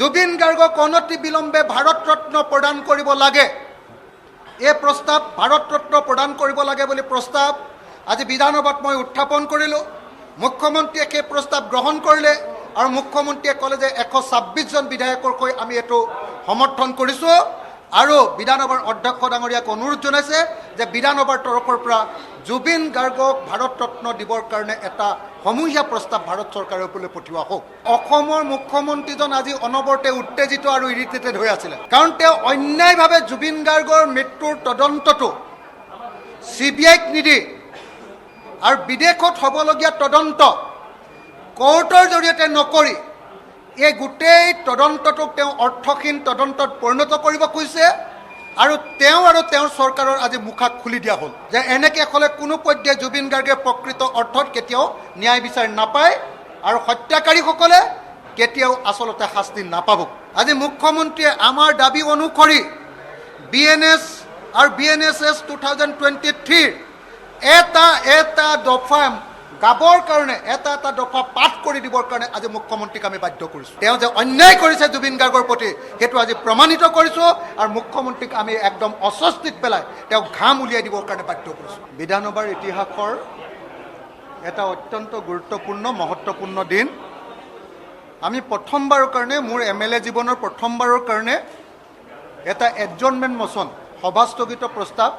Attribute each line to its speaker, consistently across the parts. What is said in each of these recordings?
Speaker 1: জুবিন গাৰ্গক অনতি বিলম্বে ভাৰত ৰত্ন প্ৰদান কৰিব লাগে। এই প্ৰস্তাৱ ভাৰত ৰত্ন প্ৰদান কৰিব লাগে বুলি প্ৰস্তাৱ আজি বিধানসভাত মই উত্থাপন কৰিলোঁ। মুখ্যমন্ত্ৰীয়ে সেই প্ৰস্তাৱ গ্ৰহণ কৰিলে আৰু মুখ্যমন্ত্ৰীয়ে ক'লে যে 126জন বিধায়কৰ কৈ আমি এইটো সমৰ্থন কৰিছোঁ আৰু বিধানসভাৰ অধ্যক্ষ ডাঙৰীয়াক অনুৰোধ জনাইছে যে বিধানসভাৰ তৰফৰ পৰা জুবিন গাৰ্গক ভাৰত ৰত্ন দিবৰ কাৰণে এটা সমূহীয়া প্ৰস্তাৱ ভাৰত চৰকাৰৰ পৰা পঠিওৱা হোক। অসমৰ মুখ্যমন্ত্ৰীজন আজি অনবৰতে উত্তেজিত আৰু ইৰিটেটেড হৈ আছিলে, কাৰণ তেওঁ অন্যায়ভাৱে জুবিন গাৰ্গৰ মৃত্যুৰ তদন্তটো CBIক নিদি আৰু বিদেশত হ'বলগীয়া তদন্ত কোৰ্টৰ জৰিয়তে নকৰি এই গোটেই তদন্তটোক তেওঁ অৰ্থহীন তদন্তত পৰিণত কৰিব খুজিছে আৰু তেওঁৰ চৰকাৰৰ আজি মুখা খুলি দিয়া হ'ল যে এনেকৈ হ'লে কোনো পধ্যে জুবিন গাৰ্গে প্ৰকৃত অৰ্থত কেতিয়াও ন্যায় বিচাৰি নাপায় আৰু হত্যাকাৰীসকলে কেতিয়াও আচলতে শাস্তি নাপাব। আজি মুখ্যমন্ত্ৰীয়ে আমাৰ দাবী অনুসৰি BNS আৰু BNSS 2023 এটা দফা গাবৰ কাৰণে এটা দফা পাঠ কৰি দিবৰ কাৰণে আজি মুখ্যমন্ত্ৰীক আমি বাধ্য কৰিছোঁ। তেওঁ যে অন্যায় কৰিছে জুবিন গাৰ্গৰ প্ৰতি সেইটো আজি প্ৰমাণিত কৰিছোঁ আৰু মুখ্যমন্ত্ৰীক আমি একদম অস্বস্তিত পেলাই তেওঁক ঘাম উলিয়াই দিবৰ কাৰণে বাধ্য কৰিছোঁ। বিধানসভাৰ ইতিহাসৰ এটা অত্যন্ত গুৰুত্বপূৰ্ণ মহত্বপূৰ্ণ দিন। আমি প্ৰথমবাৰৰ কাৰণে মোৰ MLA জীৱনৰ প্ৰথমবাৰৰ কাৰণে এটা এডজৰ্ণমেণ্ট মোচন সভাস্থগিত প্ৰস্তাৱ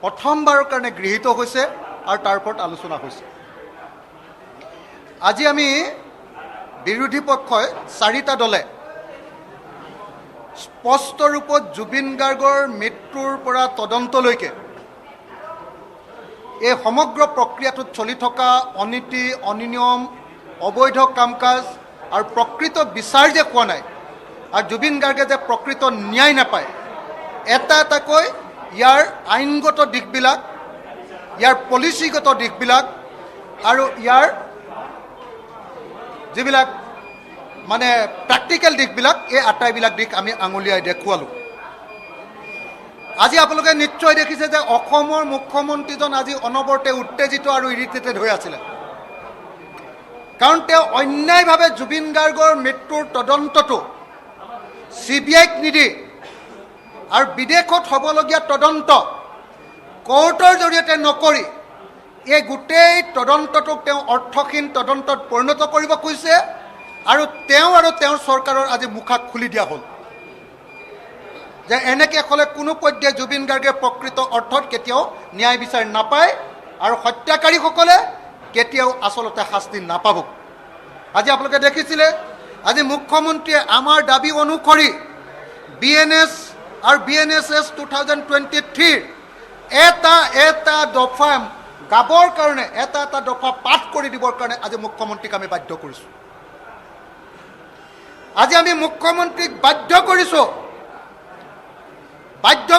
Speaker 1: প্ৰথমবাৰৰ কাৰণে গৃহীত হৈছে আৰু তাৰ ওপৰত আলোচনা হৈছে। আজি আমি বিৰোধী পক্ষই 4টা দলে স্পষ্ট ৰূপত জুবিন গাৰ্গৰ মৃত্যুৰ পৰা তদন্তলৈকে এই সমগ্ৰ প্ৰক্ৰিয়াটোত চলি থকা অনীতি অনিয়ম অবৈধ কাম কাজ আৰু প্ৰকৃত বিচাৰ যে হোৱা নাই আৰু জুবিন গাৰ্গে যে প্ৰকৃত ন্যায় নাপায় এটাকৈ ইয়াৰ আইনগত দিশবিলাক, ইয়াৰ পলিচিগত দিশবিলাক আৰু ইয়াৰ যিবিলাক মানে প্ৰেক্টিকেল দিশবিলাক এই আটাইবিলাক দিশ আমি আঙুলিয়াই দেখুৱালোঁ। আজি আপোনালোকে নিশ্চয় দেখিছে যে অসমৰ মুখ্যমন্ত্ৰীজন আজি অনবৰতে উত্তেজিত আৰু ইৰিটেটেড হৈ আছিলে, কাৰণ তেওঁ অন্যায়ভাৱে জুবিন গাৰ্গৰ মৃত্যুৰ তদন্তটো CBIক নিদি আৰু বিদেশত হ'বলগীয়া তদন্ত কোৰ্টৰ জৰিয়তে নকৰি এই গোটেই তদন্তটোক তেওঁ অৰ্থহীন তদন্তত পৰিণত কৰিব খুজিছে আৰু তেওঁৰ চৰকাৰৰ আজি মুখা খুলি দিয়া হ'ল যে এনেকৈ হ'লে কোনো পধ্যে জুবিন গাৰ্গে প্ৰকৃত অৰ্থত কেতিয়াও ন্যায় বিচাৰি নাপায় আৰু হত্যাকাৰীসকলে কেতিয়াও আচলতে শাস্তি নাপাব। আজি আপোনালোকে দেখিছিলে আজি মুখ্যমন্ত্ৰীয়ে আমাৰ দাবী অনুসৰি BNS আৰু BNSS 2023 এটা দফা গাবৰ কাৰণে এটা দফা পাঠ কৰি দিবৰ কাৰণে আজি মুখ্যমন্ত্ৰীক আমি বাধ্য কৰিছোঁ। আজি আমি মুখ্যমন্ত্ৰীক বাধ্য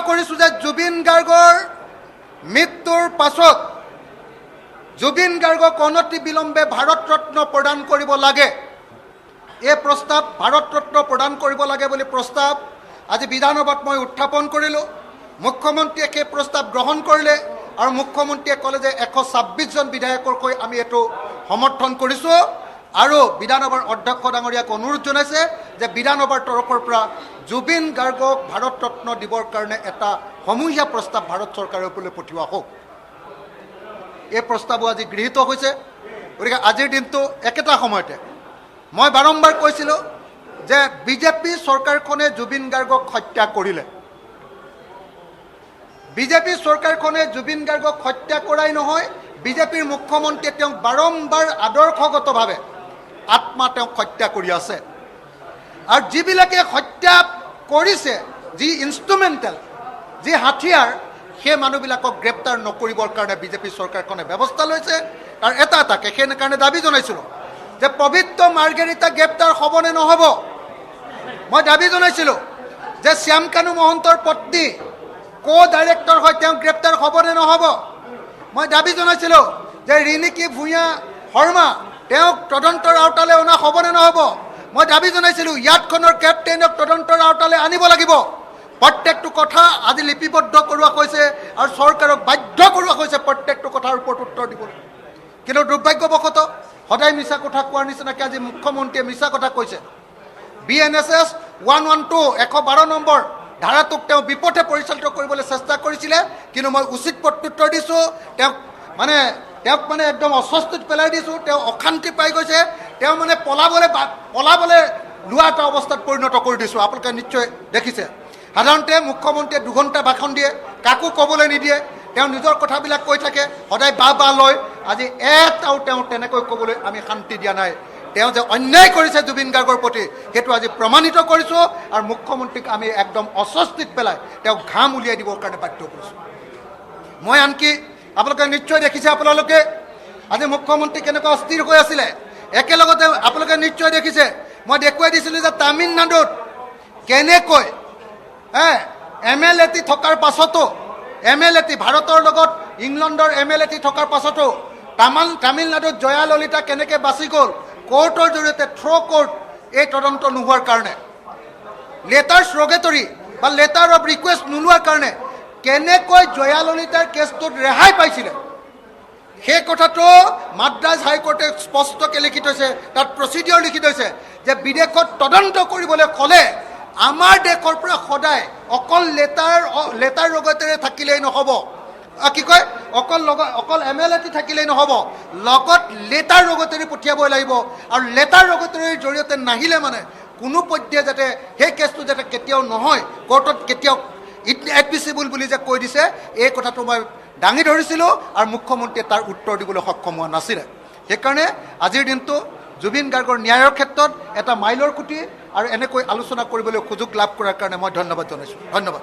Speaker 1: কৰিছোঁ যে জুবিন গাৰ্গৰ মৃত্যুৰ পাছত জুবিন গাৰ্গক অনতি বিলম্বে ভাৰত ৰত্ন প্ৰদান কৰিব লাগে। এই প্ৰস্তাৱ ভাৰত ৰত্ন প্ৰদান কৰিব লাগে বুলি প্ৰস্তাৱ আজি বিধানসভাত মই উত্থাপন কৰিলোঁ। মুখ্যমন্ত্ৰীয়ে সেই প্ৰস্তাৱ গ্ৰহণ কৰিলে আৰু মুখ্যমন্ত্ৰীয়ে ক'লে যে 126জন বিধায়কৰ কৈ আমি এইটো সমৰ্থন কৰিছোঁ আৰু বিধানসভাৰ অধ্যক্ষ ডাঙৰীয়াক অনুৰোধ জনাইছে যে বিধানসভাৰ তৰফৰ পৰা জুবিন গাৰ্গক ভাৰত ৰত্ন দিবৰ কাৰণে এটা সমূহীয়া প্ৰস্তাৱ ভাৰত চৰকাৰৰ পৰা পঠিওৱা হোক। এই প্ৰস্তাৱো আজি গৃহীত হৈছে। গতিকে আজিৰ দিনটো একেটা সময়তে মই বাৰম্বাৰ কৈছিলোঁ যে বিজেপি চৰকাৰখনে জুবিন গাৰ্গক হত্যা কৰিলে। বিজেপি চৰকাৰখনে জুবিন গাৰ্গক হত্যা কৰাই নহয়, বিজেপিৰ মুখ্যমন্ত্ৰীয়ে তেওঁক বাৰম্বাৰ আদৰ্শগতভাৱে আত্মা তেওঁক হত্যা কৰি আছে আৰু যিবিলাকে হত্যা কৰিছে, যি ইনষ্ট্ৰুমেণ্টেল, যি হাথিয়াৰ, সেই মানুহবিলাকক গ্ৰেপ্তাৰ নকৰিবৰ কাৰণে বিজেপি চৰকাৰখনে ব্যৱস্থা লৈছে। আৰু এটাকৈ সেইকাৰণে দাবী জনাইছিলোঁ যে পবিত্ৰ মাৰ্গেৰিটা গ্ৰেপ্তাৰ হ'বনে নহ'ব। মই দাবী জনাইছিলোঁ যে শ্যামকানু মহন্তৰ পত্নী ডাইৰেক্টৰ হয় তেওঁ গ্ৰেপ্তাৰ হ'বনে নহ'ব। মই দাবী জনাইছিলোঁ যে ৰিণিকী ভূঞা শৰ্মা তেওঁক তদন্তৰ আওতালৈ অনা হ'বনে নহ'ব। মই দাবী জনাইছিলোঁ ইয়াতখনৰ কেপ্টেইনক তদন্তৰ আওতালৈ আনিব লাগিব। প্ৰত্যেকটো কথা আজি লিপিবদ্ধ কৰোৱা হৈছে আৰু চৰকাৰক বাধ্য কৰোৱা হৈছে প্ৰত্যেকটো কথাৰ ওপৰত উত্তৰ দিবলৈ। কিন্তু দুৰ্ভাগ্যবশতঃ সদায় মিছা কথা কোৱাৰ নিচিনাকৈ আজি মুখ্যমন্ত্ৰীয়ে মিছা কথা কৈছে BNSS 112 112 নম্বৰ ধাৰাটোক তেওঁ বিপথে পৰিচালিত কৰিবলৈ চেষ্টা কৰিছিলে, কিন্তু মই উচিত প্ৰত্যুত্তৰ দিছোঁ। তেওঁক মানে একদম অস্বস্তিত পেলাই দিছোঁ। তেওঁ অশান্তি পাই গৈছে। তেওঁ মানে পলাবলৈ লোৱা এটা অৱস্থাত পৰিণত কৰি দিছোঁ। আপোনালোকে নিশ্চয় দেখিছে। সাধাৰণতে মুখ্যমন্ত্ৰীয়ে 2 ঘণ্টা ভাষণ দিয়ে, কাকো ক'বলৈ নিদিয়ে, তেওঁ নিজৰ কথাবিলাক কৈ থাকে, সদায় বা লয়। আজি এটাও তেওঁ তেনেকৈ ক'বলৈ আমি শান্তি দিয়া নাই। তেওঁ যে অন্যায় কৰিছে জুবিন গাৰ্গৰ প্ৰতি, সেইটো আজি প্ৰমাণিত কৰিছোঁ। আৰু মুখ্যমন্ত্ৰীক আমি একদম অস্বস্তিত পেলাই তেওঁক ঘাম উলিয়াই দিবৰ কাৰণে বাধ্য কৰিছোঁ। মই আনকি আপোনালোকে নিশ্চয় দেখিছে, আপোনালোকে আজি মুখ্যমন্ত্ৰী কেনেকুৱা অস্থিৰ হৈ আছিলে। একেলগতে আপোনালোকে নিশ্চয় দেখিছে, মই দেখুৱাই দিছিলোঁ যে তামিলনাডুত কেনেকৈ MLA থকাৰ পাছতো, MLA ভাৰতৰ লগত ইংলেণ্ডৰ MLA থকাৰ পাছতো তামিলনাডুত জয়া ললিতা কেনেকৈ বাচি গ'ল, কোৰ্টৰ জৰিয়তে কোৰ্ট এই তদন্ত নোহোৱাৰ কাৰণে, লেটাৰ্ছ ৰগেটৰী বা লেটাৰ অফ ৰিকুৱেষ্ট নোলোৱাৰ কাৰণে কেনেকৈ জয়া ললিতাৰ কেছটোত ৰেহাই পাইছিলে, সেই কথাটো মাদ্ৰাজ হাইকোৰ্টে স্পষ্টকৈ লিখি থৈছে। তাত প্ৰচিডিঅ'ৰ লিখি থৈছে যে বিদেশত তদন্ত কৰিবলৈ ক'লে আমাৰ দেশৰ পৰা সদায় অকল লেটাৰ ৰগতেৰে থাকিলেই নহ'ব, কি কয় অকল MLA থাকিলেই নহ'ব, লগত লেটাৰ ৰগতেৰে পঠিয়াবই লাগিব। আৰু লেটাৰ ৰগতেৰীৰ জৰিয়তে নাহিলে মানে কোনো পধ্যে যাতে সেই কেছটো যাতে কেতিয়াও নহয়, কোৰ্টত কেতিয়াও এডমিছিবল বুলি যে কৈ দিছে, এই কথাটো মই দাঙি ধৰিছিলোঁ আৰু মুখ্যমন্ত্ৰীয়ে তাৰ উত্তৰ দিবলৈ সক্ষম হোৱা নাছিলে। সেইকাৰণে আজিৰ দিনটো জুবিন গাৰ্গৰ ন্যায়ৰ ক্ষেত্ৰত এটা মাইলৰ খুঁটি আৰু এনেকৈ আলোচনা কৰিবলৈ সুযোগ লাভ কৰাৰ কাৰণে মই ধন্যবাদ জনাইছোঁ। ধন্যবাদ।